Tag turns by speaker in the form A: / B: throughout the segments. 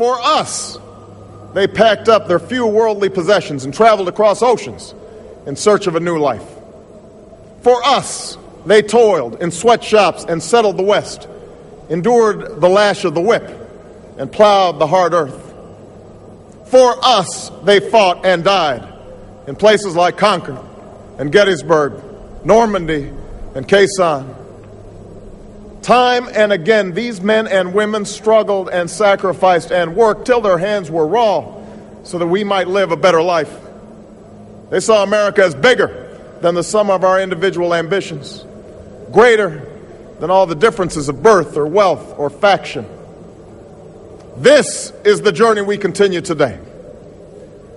A: For us, they packed up their few worldly possessions and traveled across oceans in search of a new life. For us, they toiled in sweatshops and settled the West, endured the lash of the whip, and plowed the hard earth. For us, they fought and died in places like Concord and Gettysburg, Normandy and Quezon. Time and again, these men and women struggled and sacrificed and worked till their hands were raw so that we might live a better life. They saw America as bigger than the sum of our individual ambitions, greater than all the differences of birth or wealth or faction. This is the journey we continue today.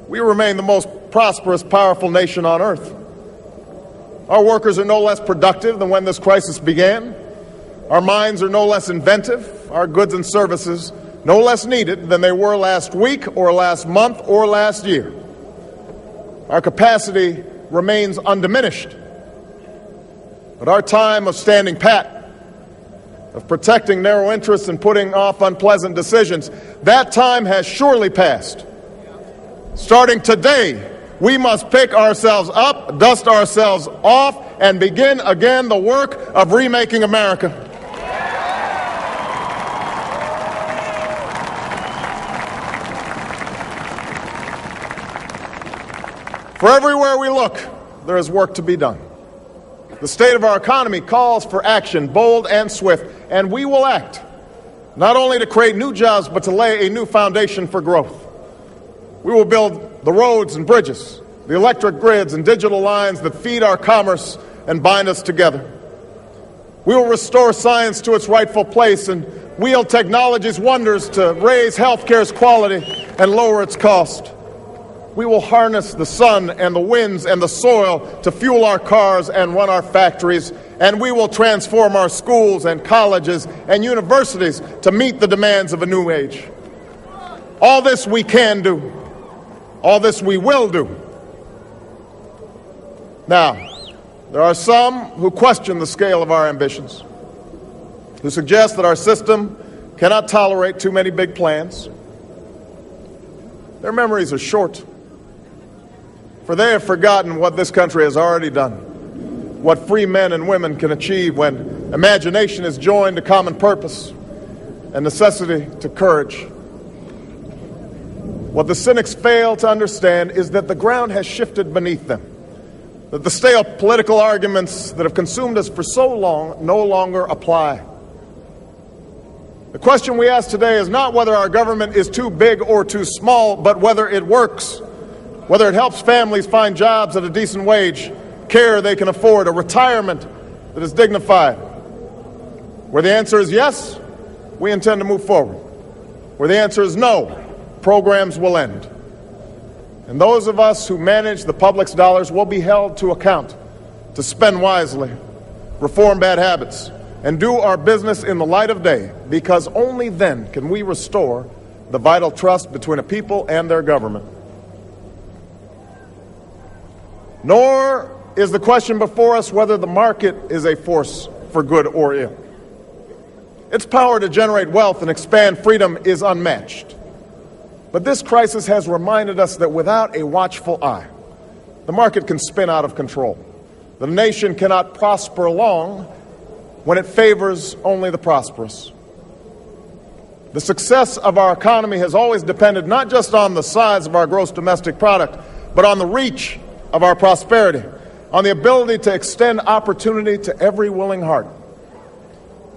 A: We remain the most prosperous, powerful nation on earth. Our workers are no less productive than when this crisis began. Our minds are no less inventive, our goods and services no less needed than they were last week or last month or last year. Our capacity remains undiminished. But our time of standing pat, of protecting narrow interests and putting off unpleasant decisions, that time has surely passed. Starting today, we must pick ourselves up, dust ourselves off, and begin again the work of remaking America. For everywhere we look, there is work to be done. The state of our economy calls for action, bold and swift, and we will act, not only to create new jobs, but to lay a new foundation for growth. We will build the roads and bridges, the electric grids and digital lines that feed our commerce and bind us together. We will restore science to its rightful place and wield technology's wonders to raise healthcare's quality and lower its cost. We will harness the sun and the winds and the soil to fuel our cars and run our factories, and we will transform our schools and colleges and universities to meet the demands of a new age. All this we can do. All this we will do. Now, there are some who question the scale of our ambitions, who suggest that our system cannot tolerate too many big plans. Their memories are short, for they have forgotten what this country has already done, what free men and women can achieve when imagination is joined to common purpose and necessity to courage. What the cynics fail to understand is that the ground has shifted beneath them, that the stale political arguments that have consumed us for so long no longer apply. The question we ask today is not whether our government is too big or too small, but whether it works, whether it helps families find jobs at a decent wage, care they can afford, a retirement that is dignified. Where the answer is yes, we intend to move forward. Where the answer is no, programs will end. And those of us who manage the public's dollars will be held to account to spend wisely, reform bad habits, and do our business in the light of day, because only then can we restore the vital trust between a people and their government. Nor is the question before us whether the market is a force for good or ill. Its power to generate wealth and expand freedom is unmatched. But this crisis has reminded us that without a watchful eye, the market can spin out of control. The nation cannot prosper long when it favors only the prosperous. The success of our economy has always depended not just on the size of our gross domestic product, but on the reach of our prosperity, on the ability to extend opportunity to every willing heart,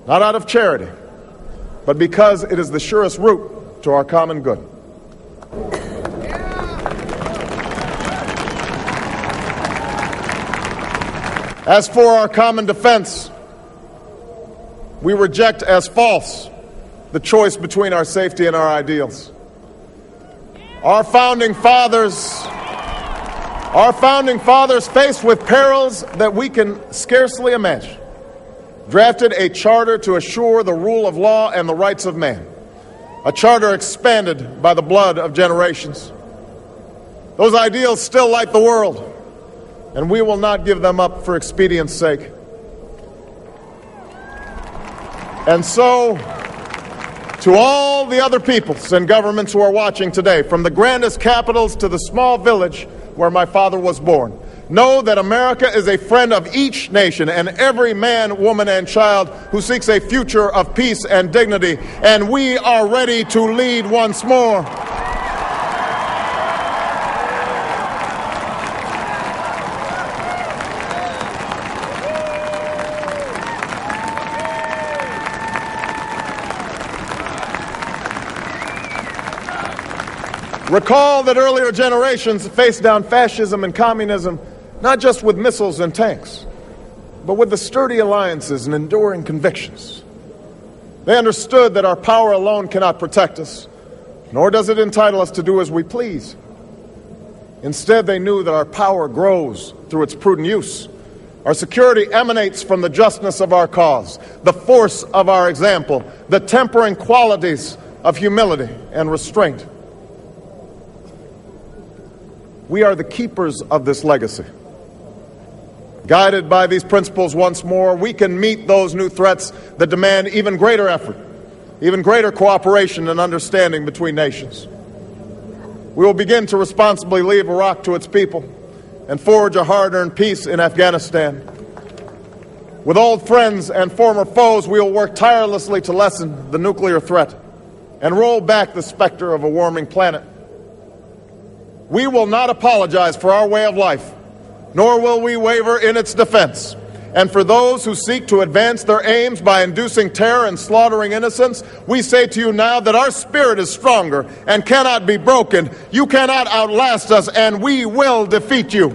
A: not out of charity, but because it is the surest route to our common good. As for our common defense, we reject as false the choice between our safety and our ideals. Our founding fathers, faced with perils that we can scarcely imagine, drafted a charter to assure the rule of law and the rights of man, a charter expanded by the blood of generations. Those ideals still light the world, and we will not give them up for expedience sake. And so, To all the other peoples and governments who are watching today, from the grandest capitals to the small village where my father was born, know that America is a friend of each nation and every man, woman, and child who seeks a future of peace and dignity, and we are ready to lead once more. Recall that earlier generations faced down fascism and communism not just with missiles and tanks, but with the sturdy alliances and enduring convictions. They understood that our power alone cannot protect us, nor does it entitle us to do as we please. Instead, they knew that our power grows through its prudent use. Our security emanates from the justness of our cause, the force of our example, the tempering qualities of humility and restraint. We are the keepers of this legacy. Guided by these principles once more, we can meet those new threats that demand even greater effort, even greater cooperation and understanding between nations. We will begin to responsibly leave Iraq to its people and forge a hard-earned peace in Afghanistan. With old friends and former foes, we will work tirelessly to lessen the nuclear threat and roll back the specter of a warming planet. We will not apologize for our way of life, nor will we waver in its defense. And for those who seek to advance their aims by inducing terror and slaughtering innocents, we say to you now that our spirit is stronger and cannot be broken. You cannot outlast us, and we will defeat you.